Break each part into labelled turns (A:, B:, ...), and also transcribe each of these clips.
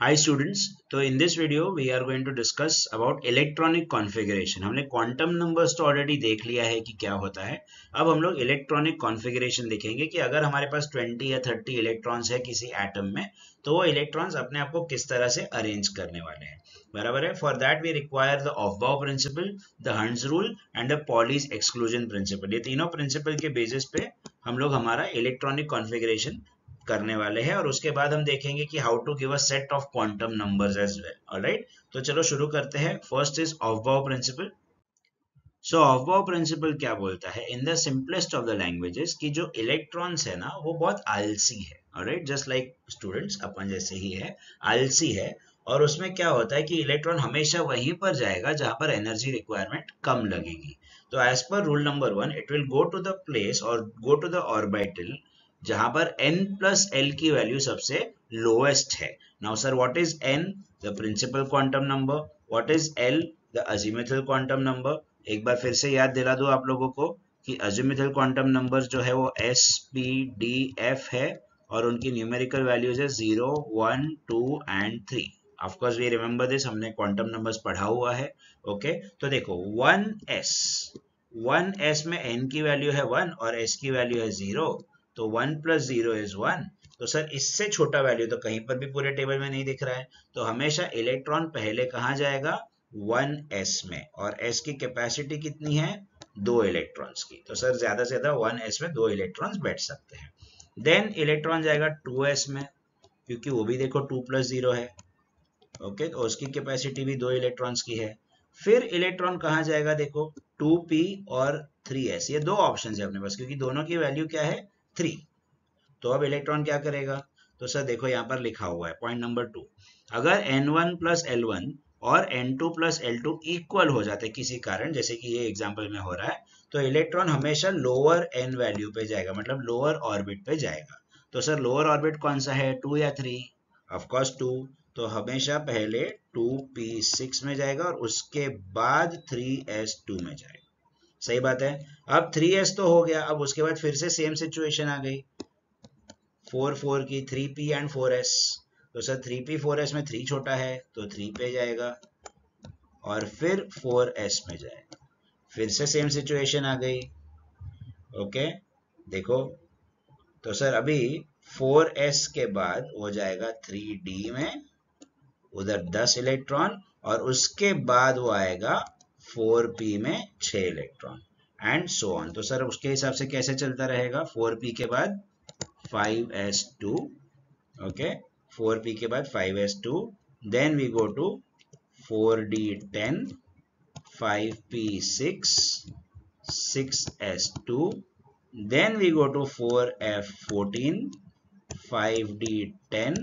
A: हाय students, तो in this video we are going to discuss about electronic configuration. हमने quantum numbers तो already देख लिया है कि क्या होता है। अब हम लोग इलेक्ट्रॉनिक कॉन्फ़िगरेशन देखेंगे कि अगर हमारे पास 20 या 30 इलेक्ट्रॉन्स है किसी एटम में, तो वो इलेक्ट्रॉन्स अपने आप को किस तरह से अरेंज करने वाले हैं। बराबर है। For that we require the aufbau principle, the Hund's rule and the Pauli's exclusion principle. ये तीनों प्रिंसिपल के बेसिस पे हम लोग हमारा इलेक्ट्रॉनिक कॉन्फ़िगरेशन करने वाले हैं, और उसके बाद हम देखेंगे कि how to give a set of quantum numbers as well. Alright, तो चलो शुरू करते हैं। First is aufbau principle. So aufbau principle क्या बोलता है in the simplest of the languages कि जो इलेक्ट्रॉन्स है ना वो बहुत आलसी है। ऑलराइट, जस्ट लाइक स्टूडेंट्स अपन जैसे ही है, आलसी है। और उसमें क्या होता है कि इलेक्ट्रॉन हमेशा वहीं पर जाएगा जहां पर एनर्जी रिक्वायरमेंट कम लगेगी। तो as per rule number 1 it will go to the place और गो टू द ऑर्बिटल जहां पर n प्लस एल की वैल्यू सबसे लोएस्ट है। Now sir, what is n? The principal quantum number. What is l? The azimuthal quantum number. एक बार फिर से याद दिला दूं आप लोगों को कि अजीमुथल क्वांटम नंबर जो है वो s, p, d, f है, और उनकी न्यूमेरिकल वैल्यूज है 0, 1, 2 and 3। Of course we remember this, हमने क्वांटम नंबर्स पढ़ा हुआ है। ओके, तो देखो 1s में n की वैल्यू है 1 और s की वैल्यू है 0, तो 1 प्लस 0 इज 1। तो सर इससे छोटा वैल्यू तो कहीं पर भी पूरे टेबल में नहीं दिख रहा है, तो हमेशा इलेक्ट्रॉन पहले कहाँ जाएगा? 1s में। और s की कैपेसिटी कितनी है? 2 इलेक्ट्रॉन्स की। तो सर ज्यादा से ज्यादा 1s में 2 इलेक्ट्रॉन्स बैठ सकते हैं। देन इलेक्ट्रॉन जाएगा 2s में, क्योंकि वो भी देखो 2 प्लस 0 है। ओके, तो उसकी कैपेसिटी भी 2 इलेक्ट्रॉन्स की है। फिर इलेक्ट्रॉन कहाँ जाएगा? देखो 2p और 3s, ये दो ऑप्शन है अपने पास, क्योंकि दोनों की वैल्यू क्या है? 3। तो अब इलेक्ट्रॉन क्या करेगा? तो सर देखो यहाँ पर लिखा हुआ है पॉइंट नंबर 2, अगर n1 प्लस L1 और n2 प्लस L2 इक्वल हो जाते किसी कारण, जैसे कि ये एग्जांपल में हो रहा है, तो इलेक्ट्रॉन हमेशा लोअर n वैल्यू पे जाएगा, मतलब लोअर ऑर्बिट पे जाएगा। तो सर लोअर ऑर्बिट कौन सा है, 2 या 3? Of course 2। तो हमेशा पहले 2p6 में जाएगा और उसके बाद 3s2 में जाएगा। सही बात है। अब 3s तो हो गया, अब उसके बाद फिर से सेम सिचुएशन आ गई, 4 4 की, 3p एंड 4s। तो सर 3p 4s में 3 छोटा है, तो 3 पे जाएगा और फिर 4s में जाएगा। फिर से सेम सिचुएशन आ गई। ओके, देखो, तो सर अभी 4s के बाद वो जाएगा 3d में, उधर 10 इलेक्ट्रॉन, और उसके बाद वो आएगा 4p में 6 इलेक्ट्रॉन, एंड सो ऑन। तो सर उसके हिसाब से कैसे चलता रहेगा? 4p के बाद 5s2, okay, 4p के बाद 5s2, then we go to 4d10, 5p6, 6s2, then we go to 4f14, 5d10,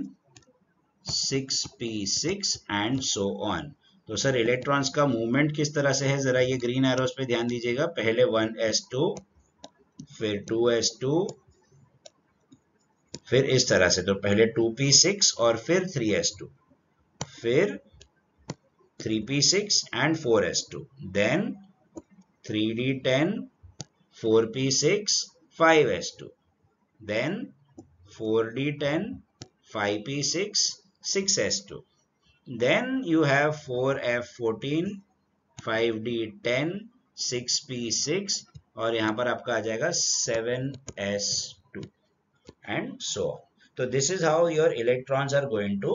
A: 6p6 and so on. तो सर इलेक्ट्रॉन्स का मूवमेंट किस तरह से है, जरा ये ग्रीन एरोस पे ध्यान दीजिएगा। पहले 1s2, फिर 2s2, फिर इस तरह से, तो पहले 2p6 और फिर 3s2, फिर 3p6 and 4s2, then 3d10, 4p6, 5s2, then 4d10, 5p6, 6s2, then you have 4f14, 5d10, 6p6, और यहां पर आपका आ जाएगा 7s2 and so on. So this is how your electrons are going to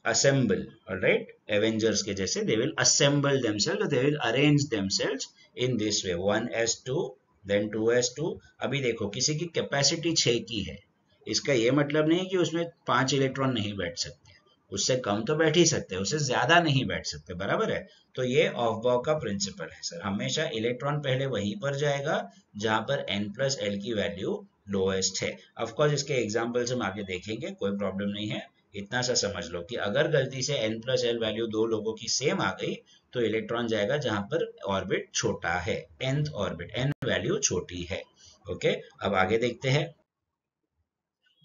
A: assemble. All right, Avengers के जैसे they will assemble themselves, they will arrange themselves in this way, 1s2 then 2s2। अभी देखो किसी की capacity 6 की है, इसका ये मतलब नहीं कि उसमें 5 इलेक्ट्रॉन नहीं बैठ सकते, उससे कम तो बैठ ही सकते हैं, उससे ज्यादा नहीं बैठ सकते। बराबर है। तो ये ऑफ बाउ का प्रिंसिपल है सर, हमेशा इलेक्ट्रॉन पहले वहीं पर जाएगा जहां पर n प्लस एल की वैल्यू लोएस्ट है। ऑफ कोर्स इसके एग्जांपल्स हम आगे देखेंगे, कोई प्रॉब्लम नहीं है। इतना सा समझ लो कि अगर गलती से n प्लस एल वैल्यू दो लोगों की सेम आ गई, तो इलेक्ट्रॉन जाएगा जहां पर ऑर्बिट छोटा है, nth ऑर्बिट, n वैल्यू छोटी है। ओके, अब आगे देखते हैं।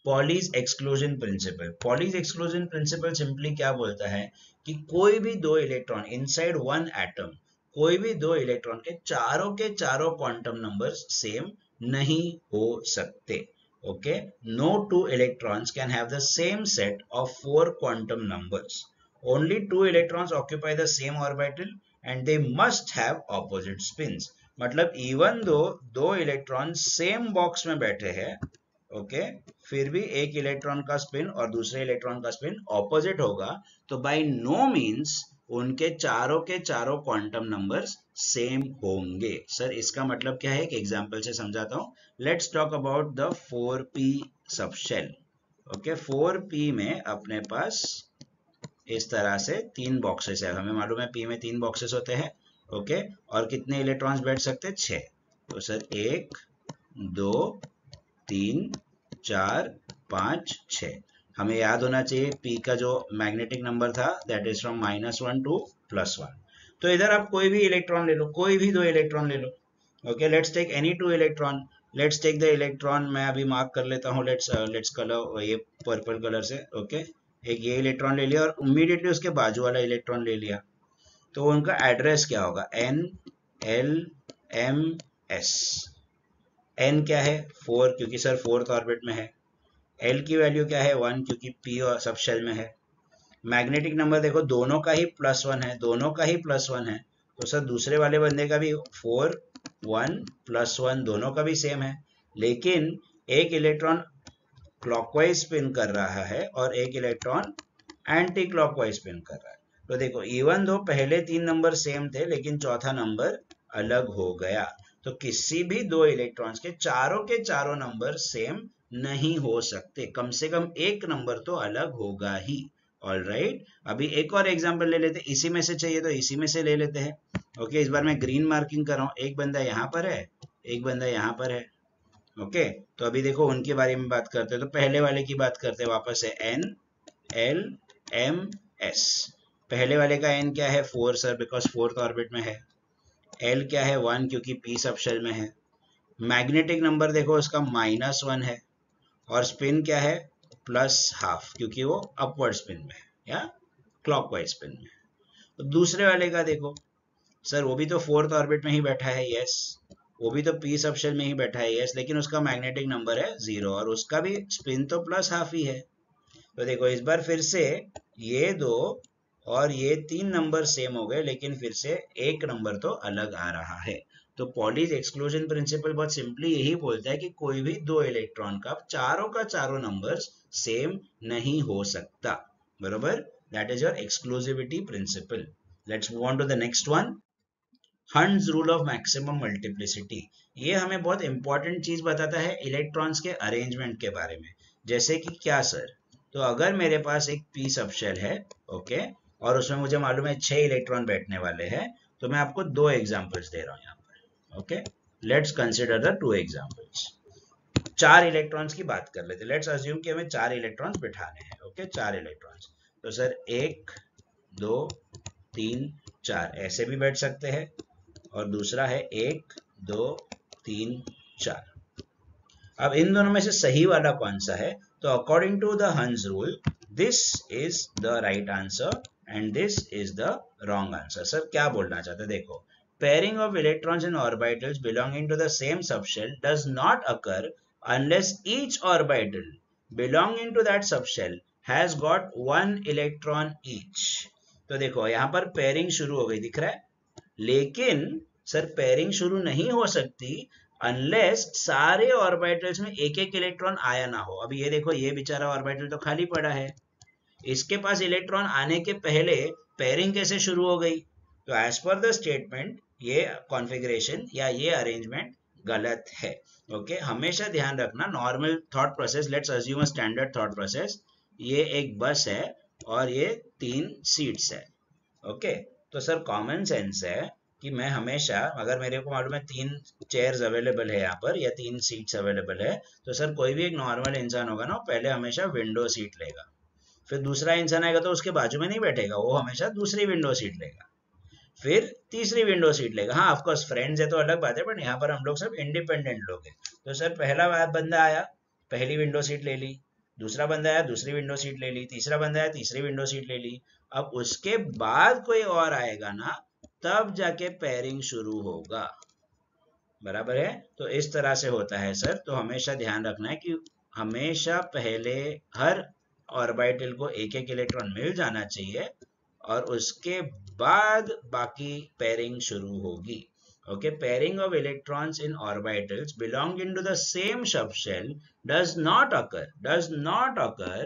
A: Pauli's exclusion principal. Pauli's exclusion principal simply क्या बोलता है कि कोई भी दो इलेक्ट्रॉन इनसाइड वन एटम, कोई भी दो इलेक्ट्रॉन के चारों क्वांटम नंबर्स सेम नहीं हो सकते। Okay, no two electrons can have the same set of 4 quantum numbers. Only 2 electrons occupy the same orbital and they must have opposite spins. मतलब even though दो इलेक्ट्रॉन सेम बॉक्स में बैठे हैं, okay, फिर भी एक इलेक्ट्रॉन का spin और दूसरे इलेक्ट्रॉन का स्पिन ऑपोजिट होगा, तो बाय नो मीन्स उनके चारों के चारों क्वांटम नंबर्स सेम होंगे। सर इसका मतलब क्या है, एक एग्जांपल से समझाता हूं। Let's talk about the 4p subshell. Okay, 4p में अपने पास इस तरह से 3 बॉक्सेस है। हमें मालूम है p में 3 बॉक्सेस होते हैं, ओके, और कितने इलेक्ट्रॉन्स बैठ सकते हैं, 6। तो सर 1 2 3 4 5 6। हमें याद होना चाहिए p का जो मैग्नेटिक नंबर था दैट इज फ्रॉम -1 टू +1। तो इधर आप कोई भी इलेक्ट्रॉन ले लो, कोई भी 2 इलेक्ट्रॉन ले लो। Okay, let's take any 2 electron. Let's take the electron, मैं अभी मार्क कर लेता हूँ, लेट्स कलर ये पर्पल कलर से। ओके, एक ये इलेक्ट्रॉन ले लिया और इमीडिएटली उसके बाजू वाला इलेक्ट्रॉन ले लिया, तो उनका एड्रेस क्या होगा, n l m s। n क्या है, 4, क्योंकि सर 4th ऑर्बिट में है। l की वैल्यू क्या है, 1, क्योंकि p और सब शेल में है। मैग्नेटिक नंबर देखो दोनों का ही +1 है, दोनों का ही +1 है, तो सर दूसरे वाले बंदे का भी 4 1 +1 दोनों का भी सेम है। लेकिन एक इलेक्ट्रॉन क्लॉकवाइज स्पिन कर रहा है और एक इलेक्ट्रॉन एंटी क्लॉकवाइज स्पिन कर रहा है। तो देखो इवन दो पहले 3 नंबर सेम थे लेकिन चौथा नंबर अलग हो गया, तो किसी भी 2 इलेक्ट्रॉन्स के चारों नंबर सेम नहीं हो सकते, कम से कम एक नंबर तो अलग होगा ही। ऑलराइट, अभी एक और एग्जांपल ले लेते हैं, इसी में से चाहिए तो इसी में से ले लेते हैं। ओके, इस बार मैं ग्रीन मार्किंग कर रहा हूँ, एक बंदा यहाँ पर है, एक बंदा यहाँ पर है। ओके, तो अभी देखो उनके बारे में बात करते हैं। तो पहले वाले की बात करते हैं वापस से, n l m s। पहले वाले का n क्या है, 4 सर, बिकॉज 4th ऑर्बिट में है। l क्या है, 1, क्योंकि p सबशेल में है। मैग्नेटिक नंबर देखो उसका -1 है और स्पिन क्या है, +½ क्योंकि वो अपवर्ड स्पिन में है या क्लॉकवाइज स्पिन में है। तो दूसरे वाले का देखो सर, वो भी तो 4th ऑर्बिट में ही बैठा है, यस, वो भी तो p सबशेल में ही बैठा है, यस, लेकिन उसका मैग्नेटिक नंबर है 0 और उसका भी स्पिन तो +½ ही है। तो देखो इस बार फिर से ये 2 और ये 3 नंबर सेम हो गए, लेकिन फिर से एक नंबर तो अलग आ रहा है। तो पॉलीज एक्सक्लूजन प्रिंसिपल बहुत सिंपली यही बोलता है कि कोई भी 2 इलेक्ट्रॉन का चारों नंबर्स सेम नहीं हो सकता, बरोबर। That is your exclusivity principle. Let's move on to the next one, Hund's rule of maximum multiplicity. ये हमें बहुत इंपॉर्टेंट चीज बताता है इलेक्ट्रॉन्स के अरेंजमेंट के बारे में। जैसे कि क्या सर, तो अगर मेरे पास एक p सबशेल है, ओके, और उसमें मुझे मालूम है 6 इलेक्ट्रॉन बैठने वाले हैं, तो मैं आपको 2 एग्जांपल्स दे रहा हूं यहाँ पर। Okay, let's consider the 2 examples. 4 electrons की बात कर लेते हैं। लेट्स अज्यूम कि हमें 4 इलेक्ट्रॉन्स बिठाने हैं। ओके, 4 इलेक्ट्रॉन्स, तो सर 1 2 3 4 ऐसे भी बैठ सकते हैं, और दूसरा है 1 2 3 4। अब इन दोनों में से सही वाला कौन सा है, तो according to the Hund's rule this is the right answer and this is the wrong answer. Sir क्या बोलना चाहते हैं, देखो, pairing of electrons in orbitals belonging to the same subshell does not occur unless each orbital belonging to that subshell has got 1 electron each। तो देखो यहाँ पर pairing शुरू हो गई, दिख रहा है, लेकिन सर पेयरिंग शुरू नहीं हो सकती अनलेस सारे ऑर्बिटल्स में एक एक इलेक्ट्रॉन आया ना हो। अभी ये देखो, ये बेचारा ऑर्बिटल तो खाली पड़ा है, इसके पास इलेक्ट्रॉन आने के पहले पेयरिंग कैसे शुरू हो गई। तो एज पर द स्टेटमेंट ये कॉन्फ़िगरेशन या ये अरेंजमेंट गलत है। ओके, हमेशा ध्यान रखना normal thought process, let's assume a standard thought process, ये एक बस है और ये 3 सीट्स है। ओके, तो सर कॉमन सेंस है कि मैं हमेशा, अगर मेरे को मालूम है 3 चेयर्स अवेलेबल है यहाँ पर या 3 सीट्स अवेलेबल है, तो सर कोई भी एक नॉर्मल इंसान होगा ना, पहले हमेशा विंडो सीट लेगा, फिर दूसरा इंसान आएगा तो उसके बाजू में नहीं बैठेगा, वो हमेशा दूसरी विंडो सीट लेगा, फिर तीसरी विंडो सीट लेगा। हाँ ऑफकोर्स फ्रेंड्स है तो अलग बात है, बट यहाँ पर हम लोग सब इंडिपेंडेंट लोग हैं। तो सर पहला बंदा आया, पहली विंडो सीट ले ली, दूसरा बंदा आया, दूसरी विंडो सीट ले ली, तीसरा बंदा आया, तीसरी विंडो सीट ले ली। अब उसके बाद कोई और आएगा ना, तब जाके पेयरिंग शुरू होगा, बराबर है। तो इस तरह से होता है सर, तो हमेशा ध्यान रखना है कि हमेशा पहले हर ऑर्बिटल को एक एक इलेक्ट्रॉन मिल जाना चाहिए और उसके बाद बाकी पेयरिंग शुरू होगी. Okay, pairing of electrons in orbitals belonging to the same subshell does not occur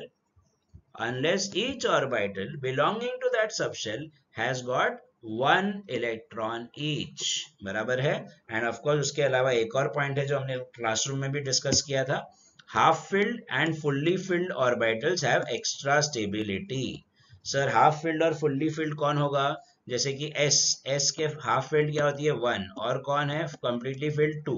A: unless each orbital belonging to that subshell has got one electron each. बराबर है. एंड ऑफ कोर्स उसके अलावा एक और पॉइंट है जो हमने क्लासरूम में भी डिस्कस किया था. Half filled and fully filled orbitals have extra stability. Sir half filled और फुल्ली फिल्ड कौन होगा? जैसे कि एस के हाफ फिल्ड क्या होती है 1 और कौन है कंप्लीटली फिल्ड 2.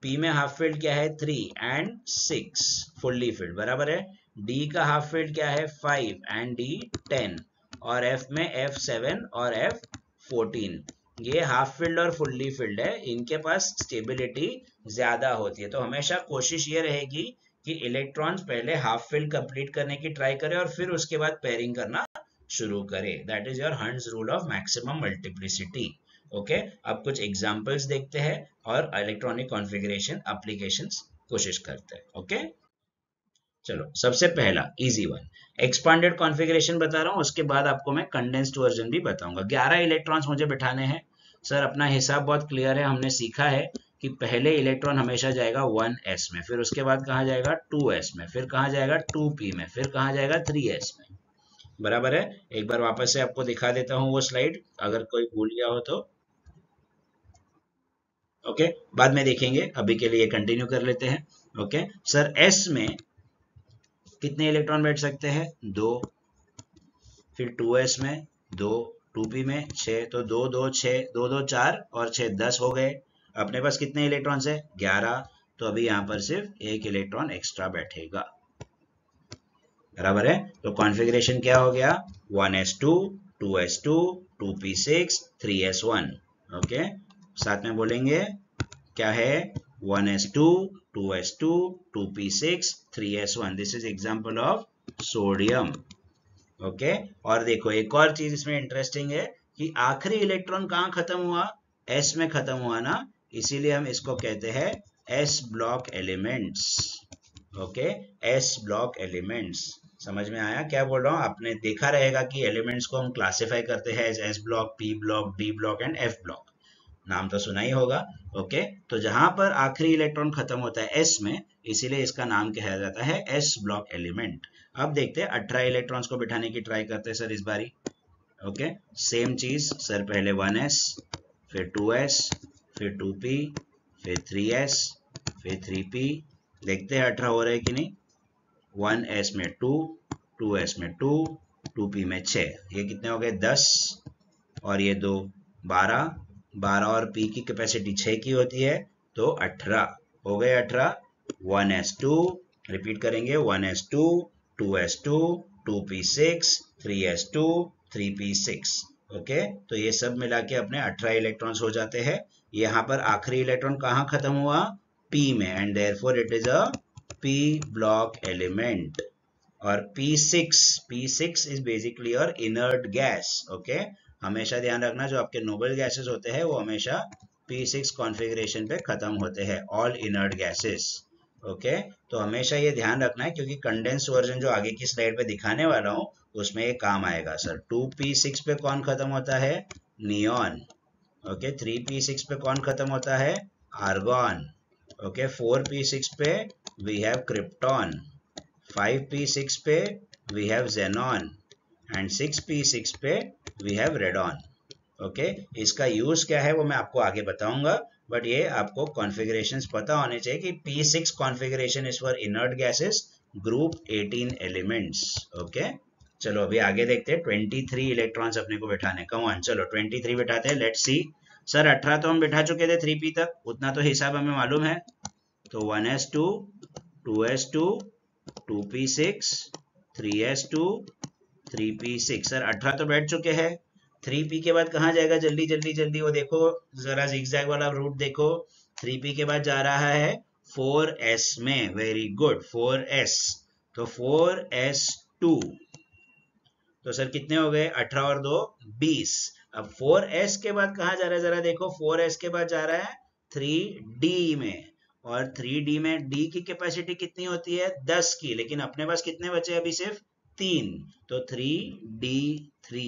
A: पी में हाफ फील्ड क्या है 3 एंड 6 फुल्ली फील्ड. बराबर है. डी का हाफ फील्ड क्या है 5 एंड डी 10 और एफ में एफ 7 और एफ 14. ये हाफ फील्ड और फुल्ली फील्ड है, इनके पास स्टेबिलिटी ज्यादा होती है. तो हमेशा कोशिश ये रहेगी कि इलेक्ट्रॉन्स पहले हाफ फील्ड कंप्लीट करने की ट्राई करें और फिर उसके बाद पेयरिंग करना शुरू करें. That is your hunts rule of maximum multiplicity. Okay, अब कुछ एग्जांपल्स देखते हैं और इलेक्ट्रॉनिक कॉन्फ़िगरेशन एप्लीकेशंस कोशिश करते हैं. ओके, चलो सबसे पहला इजी वन एक्सपांडेड कॉन्फ़िगरेशन बता रहा हूँ, उसके बाद आपको मैं कंडेंस्ड वर्जन भी बताऊंगा. 11 इलेक्ट्रॉन्स मुझे बिठाने हैं. सर अपना हिसाब बहुत क्लियर है, हमने सीखा है कि पहले इलेक्ट्रॉन हमेशा जाएगा 1s में, फिर उसके बाद कहाँ जाएगा 2s में, फिर कहाँ जाएगा 2p में, फिर कहाँ जाएगा 3s में. बराबर है. एक बार वापस से आपको दिखा देता हूँ वो स्लाइड, अगर कोई भूल गया हो तो. ओके, बाद में देखेंगे, अभी के लिए कंटिन्यू कर लेते हैं. ओके सर, एस में कितने इलेक्ट्रॉन बैठ सकते हैं 2, फिर 2s में 2, 2p में 6, तो 2 2 6, 2 2 4 और 6 10 हो गए. अपने पास कितने इलेक्ट्रॉन्स है 11, तो अभी यहाँ पर सिर्फ एक इलेक्ट्रॉन एक्स्ट्रा बैठेगा. बराबर है. तो कॉन्फ़िगरेशन क्या हो गया 1s2 2s2 2p6 3s1. Okay, साथ में बोलेंगे क्या है 1s2 2s2 2p6 3s1. This is example of sodium. Okay, और देखो एक और चीज इसमें इंटरेस्टिंग है कि आखिरी इलेक्ट्रॉन कहाँ खत्म हुआ, s में खत्म हुआ ना, इसीलिए हम इसको कहते हैं s block elements. Okay, s block elements. समझ में आया क्या बोल रहा हूँ? आपने देखा रहेगा कि एलिमेंट्स को हम क्लासिफाई करते हैं S block, P block, D block and F block. नाम तो सुना ही होगा. ओके, तो जहां पर आखिरी इलेक्ट्रॉन खत्म होता है एस में, इसीलिए इसका नाम कहा जाता है एस ब्लॉक एलिमेंट. अब देखते हैं 18 इलेक्ट्रॉन्स को बिठाने की ट्राई करते हैं सर इस बारी. ओके, सेम चीज सर, पहले 1s, फिर 2s, फिर 2p, फिर 3s, फिर 3p. देखते हैं 18 हो रहे कि नहीं. 1s में 2, 2s में 2, 2p में 6, ये कितने हो गए 10 और ये 2 12, 12 और p की कैपेसिटी 6 की होती है, तो 18 हो गए. 18 1s2, रिपीट करेंगे 1s2 2s2 2p6 3s2 3p6. Okay, तो ये सब मिला के अपने 18 इलेक्ट्रॉन्स हो जाते हैं. यहाँ पर आखिरी इलेक्ट्रॉन कहाँ खत्म हुआ p में, and therefore it is a p block element. और P6 is basically your inert gas. Okay, हमेशा ध्यान रखना जो आपके नोबल गैसेस होते हैं वो हमेशा P6 कॉन्फ़िगरेशन पे खत्म होते हैं, ऑल इनर्ट गैसेस. ओके, तो हमेशा ये ध्यान रखना है क्योंकि कंडेंस वर्जन जो आगे की स्लाइड पे दिखाने वाला हूँ उसमें ये काम आएगा. सर 2p6 पे कौन खत्म होता है नियॉन. ओके, 3p6 पे कौन खत्म होता है आर्गॉन. ओके, 4p6 पे वी हैव क्रिप्टॉन, 5p6 पे we have xenon and 6p6 पे वी हैव रेडॉन. ओके, इसका यूज क्या है वो मैं आपको आगे बताऊंगा, बट ये आपको कॉन्फ़िगरेशंस पता होने चाहिए कि P6 configuration is for inert gases, group 18 elements. Okay, चलो अभी आगे देखते हैं. 23 इलेक्ट्रॉन्स अपने को बिठाने. कम ऑन, चलो 23 बिठाते हैं. Let's see. सर 18 तो हम बिठा चुके थे 3p तक, उतना तो हिसाब हमें मालूम है. तो 1s2 2s2 2p6 3s2 3p6. Sir 18 तो बैठ चुके हैं. 3p के बाद कहाँ जाएगा जल्दी जल्दी जल्दी, वो देखो जरा जिगजैग वाला रूट देखो. 3p के बाद जा रहा है 4s में. Very good, 4s. तो 4s2. तो सर कितने हो गए 18 और 2 20. अब 4s के बाद कहाँ जा रहा है जरा देखो. 4s के बाद जा रहा है 3d में. और 3D में D की कैपेसिटी कितनी होती है 10 की, लेकिन अपने पास कितने बचे अभी सिर्फ 3, तो 3D3।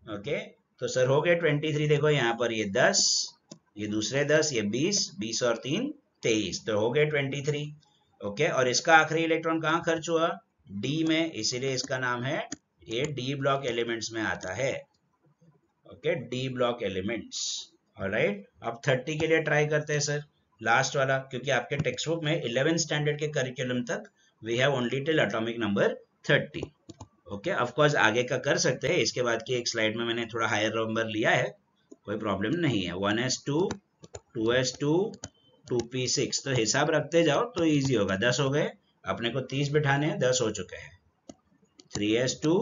A: ओके, तो सर हो गए 23। देखो यहाँ पर ये 10, ये दूसरे 10, ये 20 और 3 23, तो हो गए 23। ओके, और इसका आखिरी इलेक्ट्रॉन कहाँ खर्च हुआ डी में, इसीलिए इसका नाम है, ये डी ब्लॉक एलिमेंट्स में आता है। Okay, D block elements. Alright, अब 30 के लिए ट्राई करते हैं सर, लास्ट वाला, क्योंकि आपके टेक्स्ट बुक में 11th स्टैंडर्ड के करिकुलम तक we have only till atomic number 30। Okay, of course आगे का कर सकते हैं, इसके बाद की एक स्लाइड में मैंने थोड़ा हायर नंबर लिया है, कोई प्रॉब्लम नहीं है। 1s2 2s2 2p6, तो हिसाब रखते जाओ तो इजी होगा। 10 हो गए, अपने को 30 बिठाने हैं, 10 हो चुके हैं। 3s2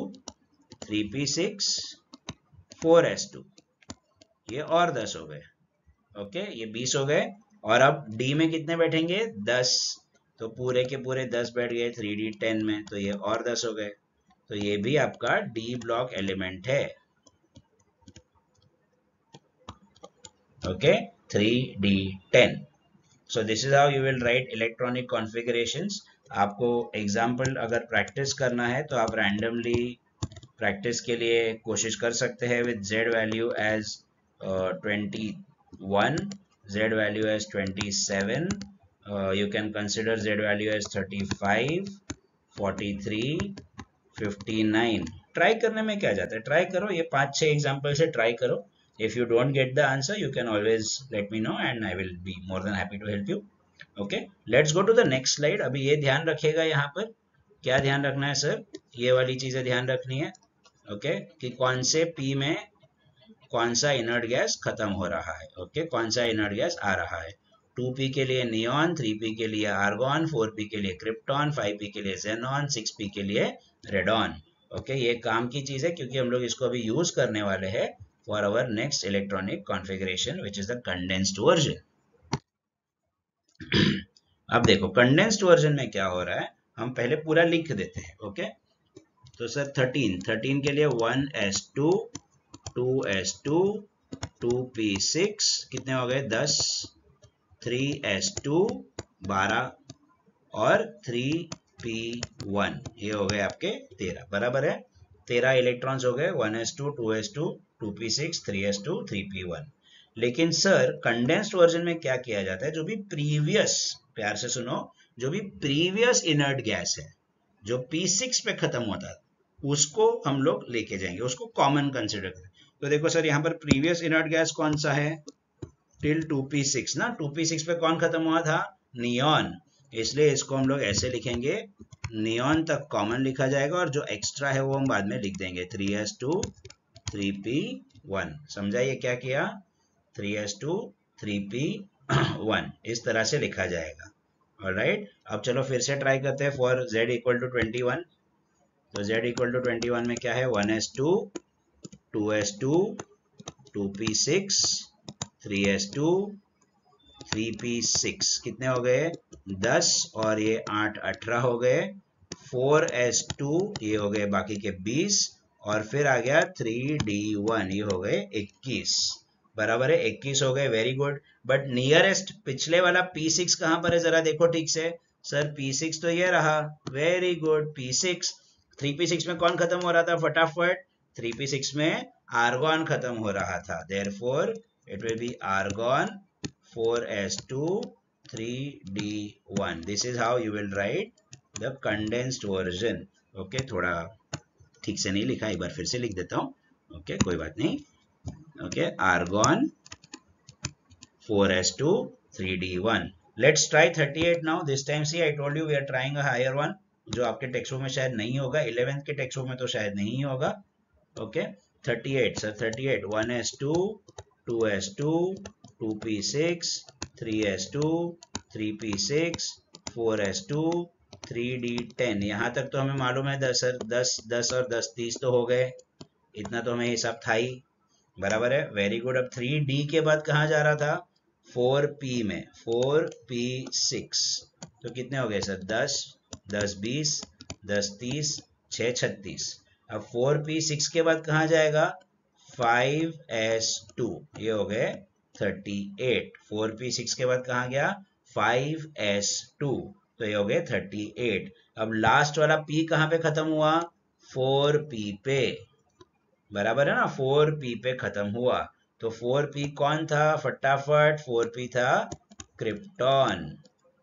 A: 3p6 4s2, ये और 10 हो गए। ओके, ये 20 हो गए, और अब डी में कितने बैठेंगे 10, तो पूरे के पूरे 10 बैठ गए 3D10 में, तो ये और 10 हो गए, तो ये भी आपका डी ब्लॉक एलिमेंट है। Okay, 3D10। So this is how you will write electronic configurations. आपको एग्जाम्पल अगर प्रैक्टिस करना है तो आप रैंडमली प्रैक्टिस के लिए कोशिश कर सकते हैं with z value as 21, z value as 27, you can consider z value as 35, 43, 59। Try करने में क्या जाता है, ट्राई करो, ये 5-6 एग्जाम्पल से ट्राई करो। If you don't get the answer you can always let me know and I will be more than happy to help you. Okay, let's go to the next slide. अभी ये ध्यान रखिएगा, यहाँ पर क्या ध्यान रखना है सर, ये वाली चीजें ध्यान रखनी है। ओके, कि कौन से पी में कौन सा इनर्ट गैस खत्म हो रहा है। ओके, कौन सा इनर्ट गैस आ रहा है। 2p के लिए नियॉन, 3p के लिए आर्गॉन, 4p के लिए क्रिप्टॉन, 5p के लिए जेनॉन, 6p के लिए रेडॉन। ओके, ये काम की चीज है, क्योंकि हम लोग इसको अभी यूज करने वाले हैं for our next electronic configuration which is the condensed version. अब देखो कंडेंस्ड वर्जन में क्या हो रहा है, हम पहले पूरा लिख देते हैं। ओके, तो सर 13 के लिए 1s2 2s2 2p6 कितने हो गए 10, 3s2 12 और 3p1, ये हो गए आपके 13, बराबर है। 13 इलेक्ट्रॉन्स हो गए 1s2 2s2 2p6 3s2 3p1। लेकिन सर कंडेंस्ड वर्जन में क्या किया जाता है, जो भी प्रीवियस, प्यार से सुनो, जो भी प्रीवियस इनर्ट गैस है जो p6 पे खत्म होता है उसको हम लोग लेके जाएंगे, उसको कॉमन कंसिडर करें। तो देखो सर यहाँ पर प्रीवियस इनर्ट गैस कौन सा है टिल 2p6 ना, 2p6 पे कौन खत्म हुआ था नियॉन, इसलिए इसको हम लोग ऐसे लिखेंगे, नियॉन तक कॉमन लिखा जाएगा और जो एक्स्ट्रा है वो हम बाद में लिख देंगे 3s2 3p1। समझाइए क्या किया, 3s2 3p1 इस तरह से लिखा जाएगा। ऑलराइट, अब चलो फिर से ट्राई करते हैं फॉर z इक्वल टू 21। तो z इक्वल टू 21 में क्या है 1s2 2s2 2p6 3s2 3p6 कितने हो गए 10 और ये 8 18 हो गए, 4s2 ये हो गए बाकी के 20 और फिर आ गया 3d1 ये हो गए 21, बराबर है 21 हो गए। वेरी गुड, बट नियरेस्ट पिछले वाला p6 कहां पर है जरा देखो ठीक से, सर p6 तो ये रहा, वेरी गुड p6, 3p6 में कौन खत्म हो रहा था फटाफट, 3p6 में आर्गॉन खत्म हो रहा था, therefore it will be argon 4s2 3d1। This is how you will write the condensed version. Okay, थोड़ा ठीक से नहीं लिखा, एक बार फिर से लिख देता हूँ। ओके, कोई बात नहीं। Okay, argon 4s2 3d1। Let's try 38 now. This time see I told you we are trying a higher one, जो आपके टेक्स्ट बुक में शायद नहीं होगा, 11th के टेक्स्ट बुक में तो शायद नहीं होगा। Okay, 38 sir, 38 1s2 2s2 2p6 3s2 3p6 4s2 3d10। यहाँ तक तो हमें मालूम है 10 सर, 10 10 और 10 30 तो हो गए, इतना तो हमें हिसाब था ही, बराबर है। वेरी गुड, अब 3d के बाद कहाँ जा रहा था 4p में, 4p6 तो कितने हो गए सर 10 10 20 10 30 6 36। अब 4p6 के बाद कहाँ जाएगा 5s2, ये हो गए 38। 4p6 के बाद कहाँ गया 5s2, तो ये हो गए 38। अब लास्ट वाला p कहाँ पे खत्म हुआ? 4p पे, बराबर है ना, 4p पे खत्म हुआ। तो 4p कौन था? फटाफट 4p था krypton.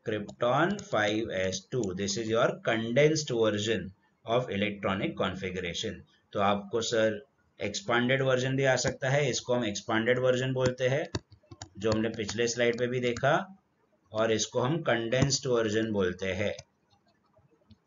A: Krypton 5s2, this is your condensed version of electronic configuration. तो आपको सर एक्सपांडेड वर्जन भी आ सकता है, इसको हम एक्सपांडेड वर्जन बोलते हैं, जो हमने पिछले स्लाइड पे भी देखा, और इसको हम कंडेंस्ड वर्जन बोलते हैं।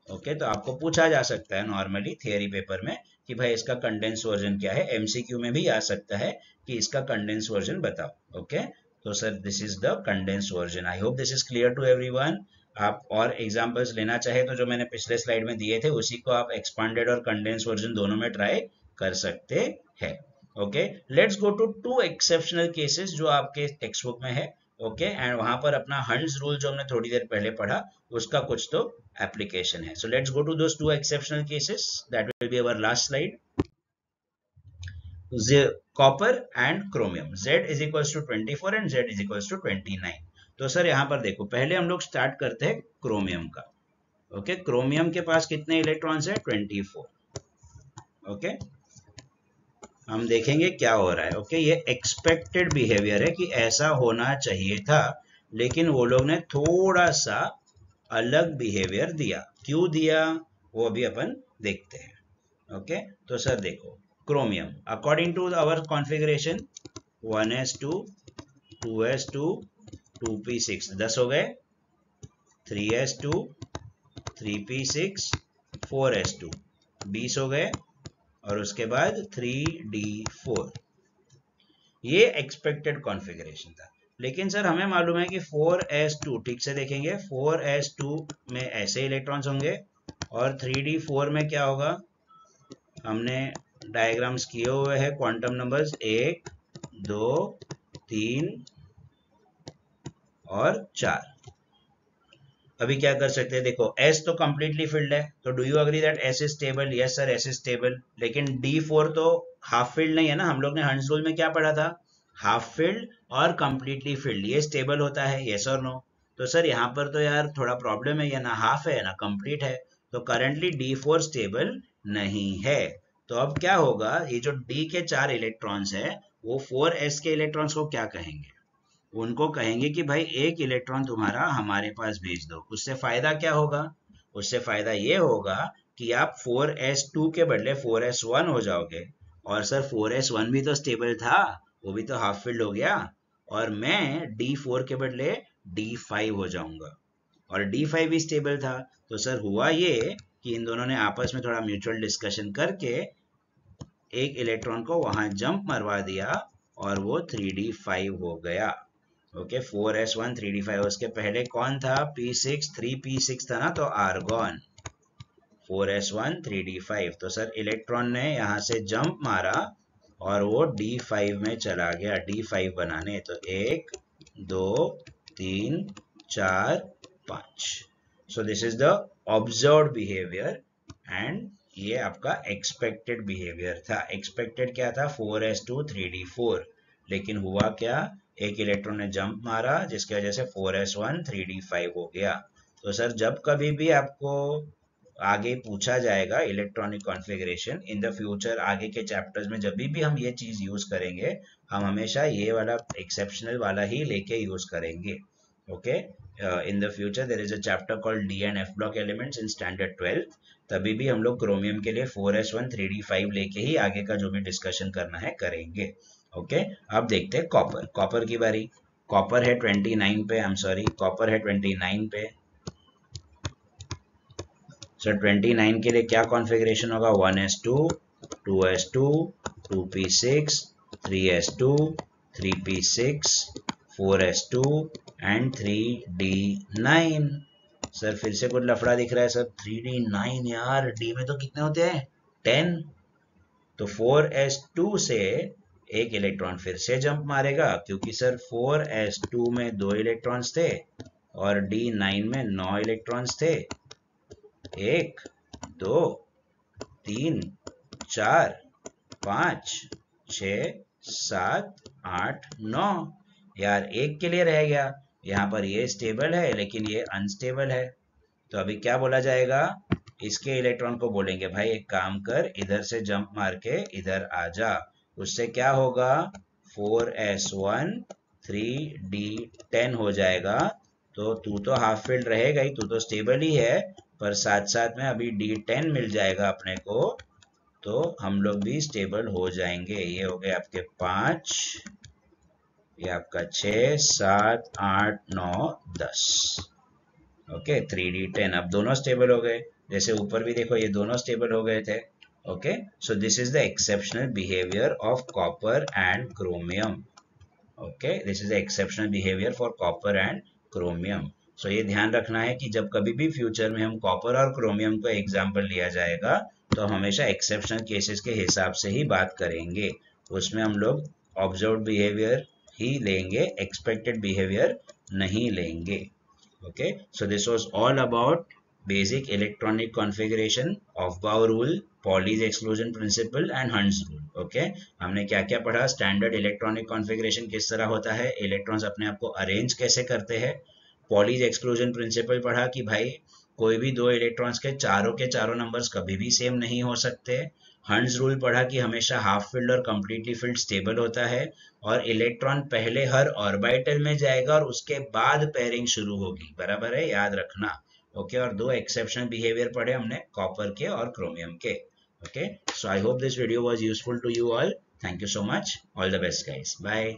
A: ओके, तो आपको पूछा जा सकता है नॉर्मली थियरी पेपर में कि भाई इसका कंडेंस वर्जन क्या है। एमसीक्यू में भी आ सकता है कि इसका कंडेंस वर्जन बताओ। ओके, तो sir this is the condense version. I hope this is clear to everyone. आप और एग्जांपल्स लेना चाहे तो जो मैंने पिछले स्लाइड में दिए थे उसी को आप एक्सपांडेड और कंडेंस वर्जन दोनों में ट्राई कर सकते हैं। Okay, let's go to two exceptional cases जो आपके टेक्स्ट बुक में है। ओके, एंड वहां पर अपना हंट्स रूल जो हमने थोड़ी देर पहले पढ़ा उसका कुछ तो application है. So let's go to those two exceptional cases. That will be our last slide. Copper and chromium. Z is equals to 24 and Z is equals to 29. तो सर यहाँ पर देखो, पहले हम लोग स्टार्ट करते हैं क्रोमियम का। ओके, क्रोमियम के पास कितने इलेक्ट्रॉन्स है? 24। ओके, हम देखेंगे क्या हो रहा है। ओके, ये एक्सपेक्टेड बिहेवियर है कि ऐसा होना चाहिए था, लेकिन वो लोग ने थोड़ा सा अलग बिहेवियर दिया। क्यों दिया वो अभी अपन देखते हैं। ओके, तो सर देखो, chromium according to our configuration 1s2 2s2 2p6 10 हो गए, 3s2 3p6 4s2 20 हो गए, और उसके बाद 3d4। ये एक्सपेक्टेड कॉन्फ़िगरेशन था। लेकिन सर हमें मालूम है कि 4s2, ठीक से देखेंगे, 4s2 में ऐसे इलेक्ट्रॉन्स होंगे, और 3d4 में क्या होगा? हमने डायग्राम्स किए हुए हैं, क्वांटम नंबर्स 1 2 3 और 4। अभी क्या कर सकते हैं? देखो, S तो कंप्लीटली फिल्ड है, तो do you agree that S is stable? Yes sir, S is stable. लेकिन D4 तो हाफ फिल्ड नहीं है ना। हम लोग ने हंट्स रूल में क्या पढ़ा था? हाफ फिल्ड और कंप्लीटली फिल्ड, ये स्टेबल होता है, यस और नो? तो सर यहाँ पर तो यार थोड़ा प्रॉब्लम है, या ना हाफ है ना कंप्लीट है, तो करंटली D4 स्टेबल नहीं है। तो अब क्या होगा? ये जो D के 4 इलेक्ट्रॉन्स है, वो 4s के इलेक्ट्रॉन्स को क्या कहेंगे? उनको कहेंगे कि भाई एक इलेक्ट्रॉन तुम्हारा हमारे पास भेज दो। उससे फायदा क्या होगा? उससे फायदा ये होगा कि आप 4s2 के बदले 4s1 हो जाओगे। और सर 4s1 भी तो स्टेबल था, वो भी तो हाफ फिल्ड हो गया, और मैं D4 के बदले D5 हो जाऊंगा, और D5 भी स्टेबल था। तो सर हुआ ये कि इन दोनों ने आपस में थोड़ा म्यूचुअल डिस्कशन करके एक इलेक्ट्रॉन को वहां जंप मरवा दिया, और वो 3d5 हो गया। Okay, 4s1 3d5। उसके पहले कौन था? p6, 3p6 था ना, तो आर्गॉन। 4s1 3d5, तो सर इलेक्ट्रॉन ने यहां से जंप मारा और वो d5 में चला गया, d5 बनाने। तो 1 2 3 4 5। सो this is the observed behaviour, and ये आपका एक्सपेक्टेड बिहेवियर था। एक्सपेक्टेड क्या था? 4s2 3d4। लेकिन हुआ क्या? एक इलेक्ट्रॉन ने जंप मारा, जिसकी वजह से 4s1 3d5 हो गया। तो सर जब कभी भी आपको आगे पूछा जाएगा electronic configuration in the future, आगे के चैप्टर्स में जब भी हम ये चीज यूज करेंगे, हम हमेशा ये वाला एक्सेप्शनल वाला ही लेके यूज करेंगे। Okay, in the future there is a chapter called D and F block elements in standard 12th। तभी भी हम लोग क्रोमियम के लिए 4s1 3d5 लेके ही आगे का जो भी डिस्कशन करना है करेंगे। ओके, अब देखते हैं कॉपर। कॉपर की बारी। कॉपर है 29 पे, आई एम सॉरी, कॉपर है 29 पे। सो 29 के लिए क्या कॉन्फ़िगरेशन होगा? 1s2 2s2 2p6 3s2 3p6 4s2 and 3d9। Sir फिर से कुछ लफड़ा दिख रहा है सर। 3d9 यार, d में तो कितने होते हैं? 10। तो 4s2 से एक इलेक्ट्रॉन फिर से जंप मारेगा, क्योंकि सर 4s2 में 2 इलेक्ट्रॉन्स थे और d9 में 9 इलेक्ट्रॉन्स थे। 1 2 3 4 5 6 7 8 9। यार एक के लिए रह गया, यहाँ पर ये स्टेबल है लेकिन ये अनस्टेबल है। तो अभी क्या बोला जाएगा, इसके इलेक्ट्रॉन को बोलेंगे भाई एक काम कर, इधर से जंप मार के इधर आ जा। उससे क्या होगा, 4s1 3d10 हो जाएगा। तो तू तो हाफ फील्ड रहेगा ही, तू तो स्टेबल ही है, पर साथ साथ में अभी d10 मिल जाएगा अपने को, तो हम लोग भी स्टेबल हो जाएंगे। ये हो गए आपके 5, ये आपका 6 7 8 9 10। ओके 3d10, अब दोनों स्टेबल हो गए। जैसे ऊपर भी देखो ये दोनों स्टेबल हो गए थे। Okay, so this is the exceptional behaviour of copper and chromium. Okay, this is the exceptional behaviour for copper and chromium. So ये ध्यान रखना है कि जब कभी भी फ्यूचर में हम कॉपर और क्रोमियम का एग्जाम्पल लिया जाएगा तो हमेशा एक्सेप्शनल केसेस के हिसाब से ही बात करेंगे। उसमें हम लोग ऑब्जर्व्ड बिहेवियर ही लेंगे, एक्सपेक्टेड बिहेवियर नहीं लेंगे। Okay, so this was all about basic electronic configuration of Bow rule, Pauli's exclusion principle and Hund's rule. Okay, हमने क्या क्या पढ़ा, स्टैंडर्ड इलेक्ट्रॉनिक कॉन्फ़िगरेशन किस तरह होता है, इलेक्ट्रॉन्स अपने आप को अरेंज कैसे करते हैं, पॉलीज एक्सक्लूजन प्रिंसिपल पढ़ा कि भाई कोई भी दो इलेक्ट्रॉन्स के चारों नंबर्स कभी भी सेम नहीं हो सकते। हंड्स रूल पढ़ा कि हमेशा हाफ फील्ड और कंप्लीटली फील्ड स्टेबल होता है, और इलेक्ट्रॉन पहले हर ऑर्बिटल में जाएगा और उसके बाद पेयरिंग शुरू होगी, बराबर है, याद रखना। ओके, और दो एक्सेप्शनल बिहेवियर पढ़े हमने कॉपर के और क्रोमियम के। Okay, so I hope this video was useful to you all. Thank you so much, all the best guys, bye.